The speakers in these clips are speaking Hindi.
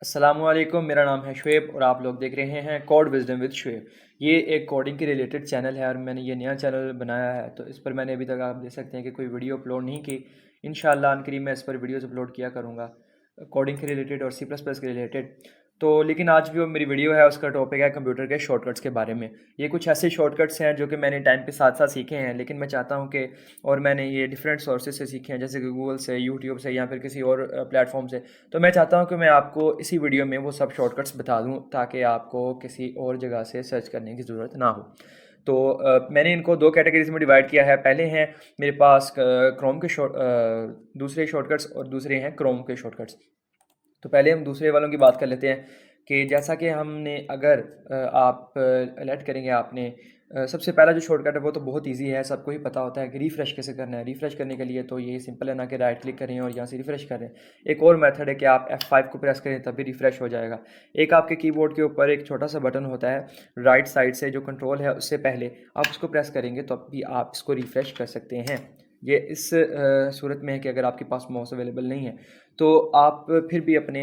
अस्सलामुअलैकुम, मेरा नाम है शुएब और आप लोग देख रहे हैं कोड विज़डम विद शुएब। ये एक कोडिंग के रिलेटेड चैनल है और मैंने ये नया चैनल बनाया है, तो इस पर मैंने अभी तक आप देख सकते हैं कि कोई वीडियो अपलोड नहीं की। इंशाअल्लाह अनकरीब मैं इस पर वीडियोज़ अपलोड किया करूँगा कोडिंग के रिलेटेड और सी प्लस प्लस के रिलेटेड। तो लेकिन आज जो मेरी वीडियो है उसका टॉपिक है कंप्यूटर के शॉर्टकट्स के बारे में। ये कुछ ऐसे शॉर्टकट्स हैं जो कि मैंने टाइम के साथ साथ सीखे हैं, लेकिन मैं चाहता हूँ कि और मैंने ये डिफरेंट सोर्सेज से सीखे हैं, जैसे कि गूगल से, यूट्यूब से या फिर किसी और प्लेटफॉर्म से। तो मैं चाहता हूँ कि मैं आपको इसी वीडियो में वो सब शॉर्टकट्स बता दूँ ताकि आपको किसी और जगह से सर्च करने की ज़रूरत ना हो। तो मैंने इनको दो कैटेगरीज में डिवाइड किया है। पहले हैं मेरे पास क्रोम के दूसरे शॉर्टकट्स और दूसरे हैं क्रोम के शॉर्टकट्स। तो पहले हम दूसरे वालों की बात कर लेते हैं कि जैसा कि हमने अगर आप अलर्ट करेंगे आपने सबसे पहला जो शॉर्टकट है वो तो बहुत इजी है, सबको ही पता होता है कि रिफ़्रेश कैसे करना है। रिफ़्रेश करने के लिए तो ये सिंपल है ना कि राइट क्लिक करें और यहाँ से रिफ़्रेश करें। एक और मेथड है कि आप F5 को प्रेस करें तभी रिफ़्रेश हो जाएगा। एक आपके कीबोर्ड के ऊपर एक छोटा सा बटन होता है राइट साइड से, जो कंट्रोल है उससे पहले आप उसको प्रेस करेंगे तो अभी आप इसको रिफ़्रेश कर सकते हैं। ये इस सूरत में है कि अगर आपके पास माउस अवेलेबल नहीं है तो आप फिर भी अपने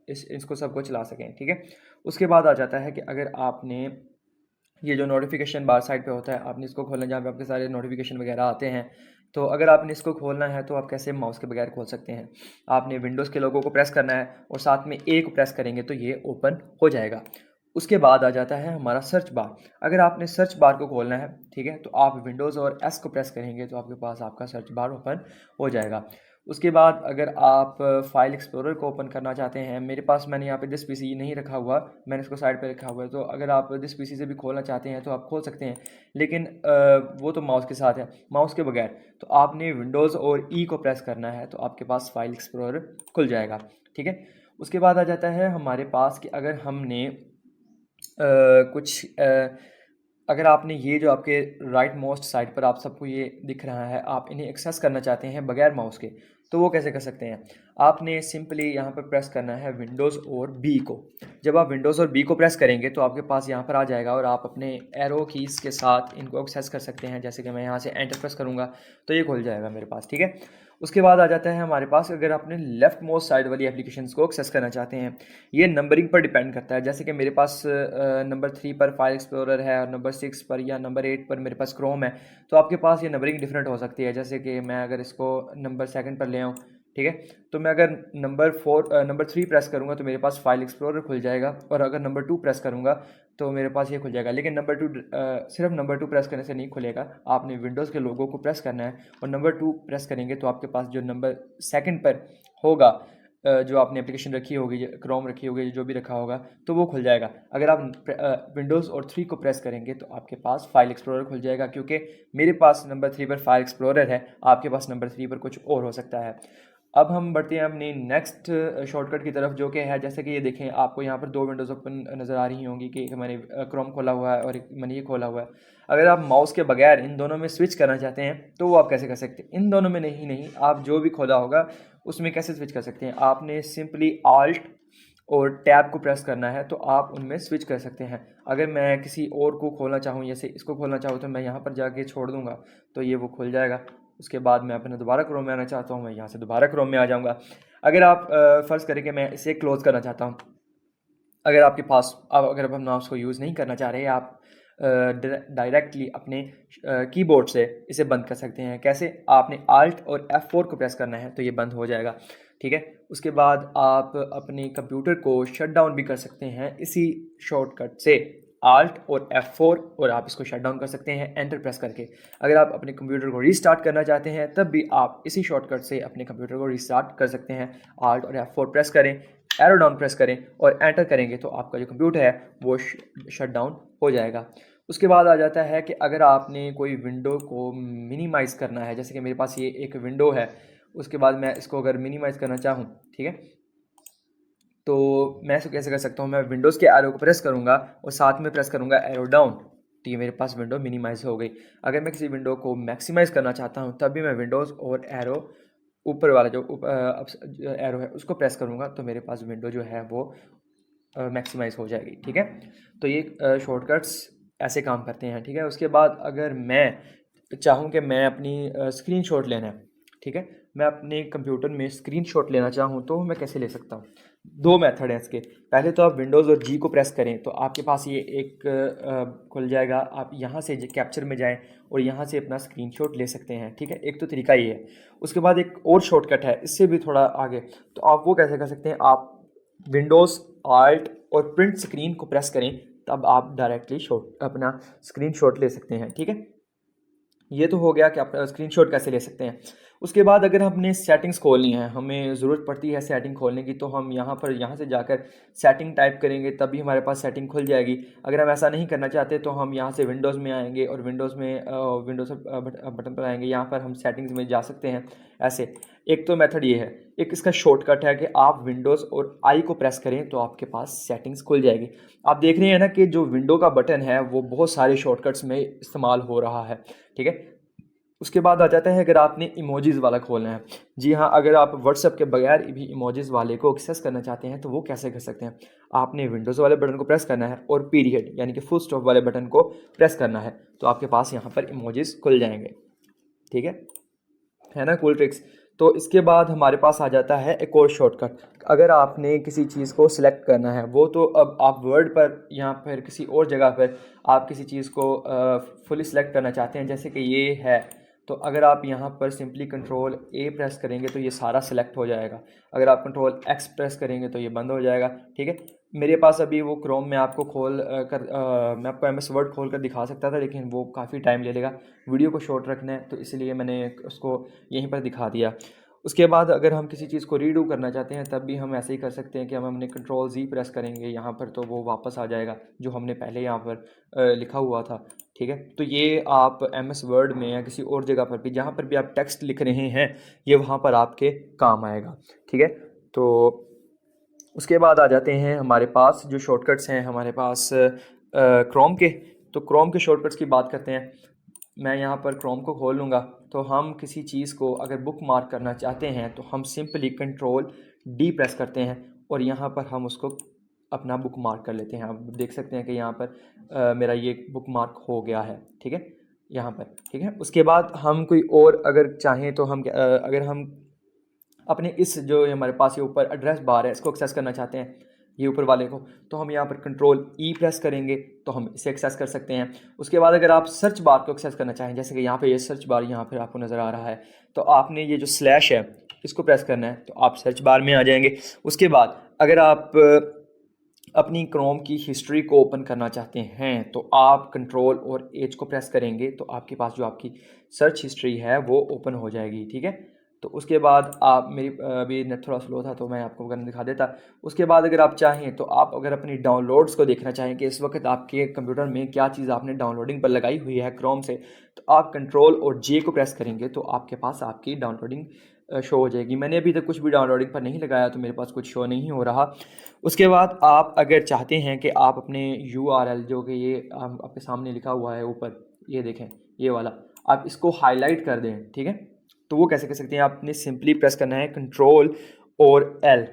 इसको सबको चला सकें, ठीक है। उसके बाद आ जाता है कि अगर आपने ये जो नोटिफिकेशन बार साइड पे होता है आपने इसको खोलना है, जहाँ पे आपके सारे नोटिफिकेशन वगैरह आते हैं। तो अगर आपने इसको खोलना है तो आप कैसे माउस के बगैर खोल सकते हैं। आपने विंडोज़ के लोगों को प्रेस करना है और साथ में ए को प्रेस करेंगे तो ये ओपन हो जाएगा। उसके बाद आ जाता है हमारा सर्च बार। अगर आपने सर्च बार को खोलना है, ठीक है, तो आप विंडोज़ और एस को प्रेस करेंगे तो आपके पास आपका सर्च बार ओपन हो जाएगा। उसके बाद अगर आप फाइल एक्सप्लोरर को ओपन करना चाहते हैं, मेरे पास मैंने यहाँ पे दिस पीसी नहीं रखा हुआ, मैंने इसको साइड पे रखा हुआ है। तो अगर आप दिस पीसी से भी खोलना चाहते हैं तो आप खोल सकते हैं, लेकिन वो तो माउस के साथ है। माउस के बगैर तो आपने विंडोज़ और ई को प्रेस करना है तो आपके पास फाइल एक्सप्लोरर खुल जाएगा, ठीक है। उसके बाद आ जाता है हमारे पास कि अगर हमने अगर आपने ये जो आपके राइट मोस्ट साइड पर आप सबको ये दिख रहा है, आप इन्हें एक्सेस करना चाहते हैं बगैर माउस के, तो वो कैसे कर सकते हैं। आपने सिंपली यहाँ पर प्रेस करना है विंडोज़ और बी को। जब आप विंडोज़ और बी को प्रेस करेंगे तो आपके पास यहाँ पर आ जाएगा और आप अपने एरो कीज़ के साथ इनको एक्सेस कर सकते हैं। जैसे कि मैं यहाँ से एंटर प्रेस करूँगा तो ये खुल जाएगा मेरे पास, ठीक है। उसके बाद आ जाता है हमारे पास अगर आपने लेफ़्ट मोस्ट साइड वाली एप्लीकेशंस को एक्सेस करना चाहते हैं, ये नंबरिंग पर डिपेंड करता है। जैसे कि मेरे पास नंबर 3 पर फाइल एक्सप्लोरर है और नंबर 6 पर या नंबर 8 पर मेरे पास क्रोम है, तो आपके पास ये नंबरिंग डिफरेंट हो सकती है। जैसे कि मैं अगर इसको नंबर 2 पर ले आऊँ, ठीक है, तो मैं अगर नंबर 3 प्रेस करूँगा तो मेरे पास फाइल एक्सप्लोरर खुल जाएगा और अगर नंबर 2 प्रेस करूँगा तो मेरे पास ये खुल जाएगा। लेकिन सिर्फ नंबर 2 प्रेस करने से नहीं खुलेगा, आपने विंडोज़ के लोगों को प्रेस करना है और नंबर 2 प्रेस करेंगे तो आपके पास जो नंबर सेकंड पर होगा, जो आपने एप्लीकेशन रखी होगी, क्रोम रखी होगी, जो भी रखा होगा, तो वो खुल जाएगा। अगर आप विंडोज़ और 3 को प्रेस करेंगे तो आपके पास फाइल एक्सप्लोरर खुल जाएगा, क्योंकि मेरे पास नंबर 3 पर फाइल एक्सप्लोरर है, आपके पास नंबर 3 पर कुछ और हो सकता है। अब हम बढ़ते हैं अपनी नेक्स्ट शॉर्टकट की तरफ, जो कि है जैसे कि ये देखें, आपको यहाँ पर दो विंडोज़ ओपन नज़र आ रही होंगी कि एक मैंने क्रोम खोला हुआ है और एक मैंने ये खोला हुआ है। अगर आप माउस के बगैर इन दोनों में स्विच करना चाहते हैं तो वो आप कैसे कर सकते हैं। इन दोनों में नहीं, आप जो भी खोला होगा उसमें कैसे स्विच कर सकते हैं। आपने सिंपली आल्ट और टैब को प्रेस करना है तो आप उनमें स्विच कर सकते हैं। अगर मैं किसी और को खोलना चाहूँ, जैसे इसको खोलना चाहूँ, तो मैं यहाँ पर जाके छोड़ दूँगा तो ये वो खुल जाएगा। उसके बाद मैं अपने दोबारा क्रोम में आना चाहता हूँ, मैं यहाँ से दोबारा क्रोम में आ जाऊँगा। अगर आप फ़र्ज़ करें कि मैं इसे क्लोज़ करना चाहता हूँ, अगर आपके पास अगर आप माउस को यूज़ नहीं करना चाह रहे, आप डायरेक्टली अपने कीबोर्ड से इसे बंद कर सकते हैं। कैसे, आपने आल्ट और F4 को प्रेस करना है तो ये बंद हो जाएगा, ठीक है। उसके बाद आप अपने कंप्यूटर को शट डाउन भी कर सकते हैं इसी शॉर्टकट से, आल्ट और F4, और आप इसको शट डाउन कर सकते हैं एंटर प्रेस करके। अगर आप अपने कंप्यूटर को रीस्टार्ट करना चाहते हैं तब भी आप इसी शॉर्टकट से अपने कंप्यूटर को रीस्टार्ट कर सकते हैं। आल्ट और F4 प्रेस करें, एरो डाउन प्रेस करें और एंटर करेंगे तो आपका जो कंप्यूटर है वो शट डाउन हो जाएगा। उसके बाद आ जाता है कि अगर आपने कोई विंडो को मिनिमाइज़ करना है, जैसे कि मेरे पास ये एक विंडो है, उसके बाद मैं इसको अगर मिनिमाइज़ करना चाहूँ, ठीक है, तो मैं इसको कैसे कर सकता हूँ। मैं विंडोज़ के एरो को प्रेस करूँगा और साथ में प्रेस करूँगा एरो डाउन, तो ये मेरे पास विंडो मिनिमाइज़ हो गई। अगर मैं किसी विंडो को मैक्सिमाइज़ करना चाहता हूँ तब भी मैं विंडोज़ और एरो ऊपर वाला जो एरो है उसको प्रेस करूँगा तो मेरे पास विंडो जो है वो मैक्सिमाइज़ हो जाएगी, ठीक है। तो ये शॉर्टकट्स ऐसे काम करते हैं, ठीक है। उसके बाद अगर मैं चाहूँ कि मैं अपनी स्क्रीनशॉट लेना है, ठीक है, मैं अपने कंप्यूटर में स्क्रीनशॉट लेना चाहूँ तो मैं कैसे ले सकता हूँ? दो मेथड हैं इसके। पहले तो आप विंडोज़ और जी को प्रेस करें तो आपके पास ये एक खुल जाएगा। आप यहाँ से कैप्चर में जाएं और यहाँ से अपना स्क्रीनशॉट ले सकते हैं, ठीक है। एक तो तरीका ये है। उसके बाद एक और शॉर्टकट है इससे भी थोड़ा आगे, तो आप वो कैसे कर सकते हैं, आप विंडोज़ आल्ट और प्रिंट स्क्रीन को प्रेस करें, तब आप डायरेक्टली शॉट अपना स्क्रीनशॉट ले सकते हैं, ठीक है। ये तो हो गया कि आप स्क्रीनशॉट कैसे ले सकते हैं। उसके बाद अगर हमने सेटिंग्स खोलनी है, हमें ज़रूरत पड़ती है सेटिंग खोलने की, तो हम यहाँ से जाकर सेटिंग टाइप करेंगे तभी हमारे पास सेटिंग खुल जाएगी। अगर हम ऐसा नहीं करना चाहते तो हम यहाँ से विंडोज़ में आएंगे और विंडोज़ में विंडोज़ बटन पर आएंगे, यहाँ पर हम सेटिंग्स में जा सकते हैं ऐसे। एक तो मेथड ये है। एक इसका शॉर्टकट है कि आप विंडोज़ और आई को प्रेस करें तो आपके पास सेटिंग्स खुल जाएगी। आप देख रहे हैं ना कि जो विंडो का बटन है वो बहुत सारे शॉर्टकट्स में इस्तेमाल हो रहा है, ठीक है। उसके बाद आ जाता है अगर आपने इमोजीज़ वाला खोलना है। जी हाँ, अगर आप व्हाट्सएप के बगैर भी इमोजीज़ वाले को एक्सेस करना चाहते हैं तो वो कैसे कर सकते हैं। आपने विंडोज़ वाले बटन को प्रेस करना है और पीरियड यानी कि फुल स्टॉप वाले बटन को प्रेस करना है, तो आपके पास यहाँ पर इमोजीज़ खुल जाएंगे, ठीक है ना। Cool tricks. तो इसके बाद हमारे पास आ जाता है एक और शॉर्टकट। अगर आपने किसी चीज़ को सिलेक्ट करना है, वो तो अब आप वर्ड पर या फिर किसी और जगह पर आप किसी चीज़ को फुली सिलेक्ट करना चाहते हैं, जैसे कि ये है, तो अगर आप यहाँ पर सिंपली कंट्रोल ए प्रेस करेंगे तो ये सारा सिलेक्ट हो जाएगा। अगर आप कंट्रोल एक्स प्रेस करेंगे तो ये बंद हो जाएगा, ठीक है। मेरे पास अभी वो क्रोम में आपको मैं आपको एम एस वर्ड खोल कर दिखा सकता था, लेकिन वो काफ़ी टाइम ले लेगा। वीडियो को शॉर्ट रखना है तो इसलिए मैंने उसको यहीं पर दिखा दिया। उसके बाद अगर हम किसी चीज़ को रीडू करना चाहते हैं तब भी हम ऐसे ही कर सकते हैं कि हम हमने कंट्रोल जी प्रेस करेंगे यहाँ पर, तो वो वापस आ जाएगा जो हमने पहले यहाँ पर लिखा हुआ था, ठीक है। तो ये आप एम एस वर्ड में या किसी और जगह पर भी जहाँ पर भी आप टेक्स्ट लिख रहे हैं, ये वहाँ पर आपके काम आएगा, ठीक है। तो उसके बाद आ जाते हैं हमारे पास जो शॉर्टकट्स हैं हमारे पास क्रोम के। तो क्रोम के शॉर्टकट्स की बात करते हैं। मैं यहाँ पर क्रोम को खोल लूँगा, तो हम किसी चीज़ को अगर बुक मार्क करना चाहते हैं तो हम सिंपली कंट्रोल डी प्रेस करते हैं और यहाँ पर हम उसको अपना बुक मार्क कर लेते हैं। आप देख सकते हैं कि यहाँ पर मेरा ये बुक मार्क हो गया है, ठीक है, यहाँ पर, ठीक है। उसके बाद हम कोई और अगर चाहें तो हम अगर हम अपने इस जो हमारे पास ये ऊपर एड्रेस बार है इसको एक्सेस करना चाहते हैं, ये ऊपर वाले को, तो हम यहाँ पर कंट्रोल ई प्रेस करेंगे तो हम इसे एक्सेस कर सकते हैं। उसके बाद अगर आप सर्च बार को एक्सेस करना चाहें, जैसे कि यहाँ पे ये सर्च बार यहाँ पर आपको नज़र आ रहा है, तो आपने ये जो स्लैश है इसको प्रेस करना है तो आप सर्च बार में आ जाएंगे। उसके बाद अगर आप अपनी क्रोम की हिस्ट्री को ओपन करना चाहते हैं तो आप कंट्रोल और एच को प्रेस करेंगे तो आपके पास जो आपकी सर्च हिस्ट्री है वो ओपन हो जाएगी, ठीक है। तो उसके बाद आप मेरी अभी नेट थोड़ा स्लो था तो मैं आपको करके दिखा देता। उसके बाद अगर आप चाहें तो आप अगर अपनी डाउनलोड्स को देखना चाहें कि इस वक्त आपके कंप्यूटर में क्या चीज़ आपने डाउनलोडिंग पर लगाई हुई है क्रोम से, तो आप कंट्रोल और जे को प्रेस करेंगे तो आपके पास आपकी डाउनलोडिंग शो हो जाएगी। मैंने अभी तक कुछ भी डाउनलोडिंग पर नहीं लगाया तो मेरे पास कुछ शो नहीं हो रहा। उसके बाद आप अगर चाहते हैं कि आप अपने URL जो कि ये आपके सामने लिखा हुआ है ऊपर, ये देखें ये वाला, आप इसको हाईलाइट कर दें, ठीक है। तो वो कैसे कर सकते हैं, आपने सिंपली प्रेस करना है कंट्रोल और एल,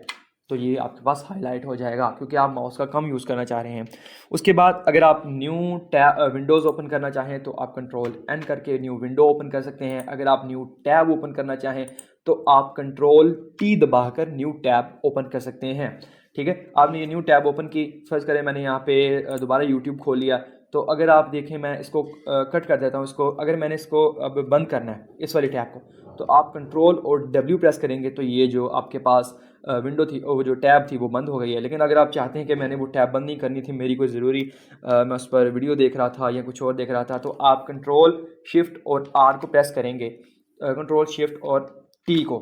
तो ये आपके पास हाईलाइट हो जाएगा क्योंकि आप माउस का कम यूज़ करना चाह रहे हैं। उसके बाद अगर आप न्यू टैब विंडोज़ ओपन करना चाहें तो आप कंट्रोल एन करके न्यू विंडो ओपन कर सकते हैं। अगर आप न्यू टैब ओपन करना चाहें तो आप कंट्रोल टी दबाकर न्यू टैब ओपन कर सकते हैं, ठीक है। आपने ये न्यू टैब ओपन की, फर्ज करें मैंने यहाँ पे दोबारा यूट्यूब खोल लिया, तो अगर आप देखें मैं इसको कट कर देता हूँ इसको, अगर मैंने इसको अब बंद करना है इस वाली टैब को, तो आप कंट्रोल और डब्ल्यू प्रेस करेंगे तो ये जो आपके पास विंडो थी, वो जो टैब थी वो बंद हो गई है। लेकिन अगर आप चाहते हैं कि मैंने वो टैब बंद नहीं करनी थी, मेरी कोई ज़रूरी मैं उस पर वीडियो देख रहा था या कुछ और देख रहा था, तो आप कंट्रोल शिफ्ट और आर को प्रेस करेंगे, कंट्रोल शिफ्ट और टी को,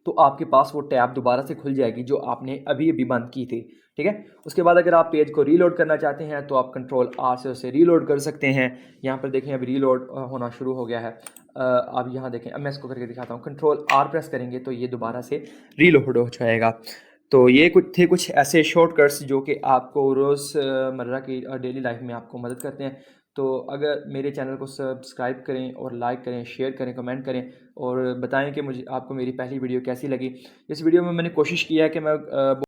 तो आपके पास वो टैब दोबारा से खुल जाएगी जो आपने अभी अभी बंद की थी, ठीक है। उसके बाद अगर आप पेज को रीलोड करना चाहते हैं तो आप कंट्रोल आर से उसे रीलोड कर सकते हैं। यहाँ पर देखें अभी रीलोड होना शुरू हो गया है। आप यहाँ देखें, अब मैं इसको करके दिखाता हूँ, कंट्रोल आर प्रेस करेंगे तो ये दोबारा से रीलोड हो जाएगा। तो ये कुछ ऐसे शॉर्टकट्स जो कि आपको रोज़मर्रा की डेली लाइफ में आपको मदद करते हैं। तो अगर मेरे चैनल को सब्सक्राइब करें और लाइक करें, शेयर करें, कमेंट करें और बताएं कि मुझे आपको मेरी पहली वीडियो कैसी लगी। इस वीडियो में मैंने कोशिश की है कि मैं